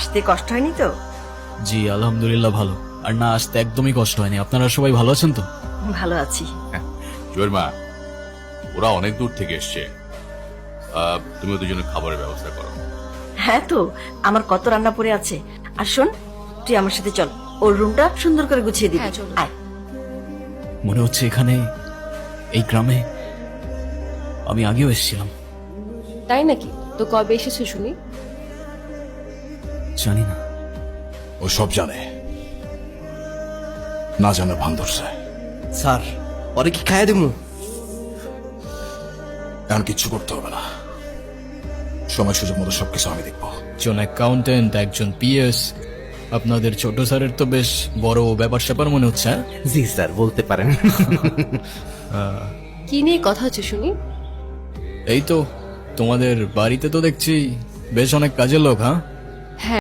আসতে কষ্ট হয়নি তো? জি আলহামদুলিল্লাহ ভালো। আর না আসতে একদমই কষ্ট হয়নি। আপনারা সবাই ভালো আছেন তো? ভালো আছি। জয়ের মা, ওরা অনেক দূর থেকে এসছে, তুমি ওদের জন্য খাবারের ব্যবস্থা করো। হ্যাঁ তো, আমার কত রান্না পড়ে আছে। আর শোন, তুই আমার সাথে চল, ওর রুমটা সুন্দর করে গুছিয়ে দিবি। হ্যাঁ, চলো। আয়। মনে হচ্ছে এখানে, এই গ্রামে আমি আগেও এসেছিলাম। তাই নাকি? তো কবে এসেছো শুনি? জানি না। ও সব জানে, না জানে ভান ধরছে। স্যার পরে কি খাইয়া দিমু? এখন কিচ্ছু করতে হবে না, সময় সুযোগ মতো সবকিছু আমি দেখবো। একজন অ্যাকাউন্টেন্ট, একজন পিএস, আপনাদের ছোট স্যারের তো বেশ বড় ব্যাপার স্যাপার মনে হচ্ছে। হ্যাঁ? জি স্যার, বলতে পারেন। কি নিয়ে কথা হচ্ছে শুনি? এই তো, তোমাদের বাড়িতে তো দেখছি বেশ অনেক কাজের লোক। হ্যাঁ,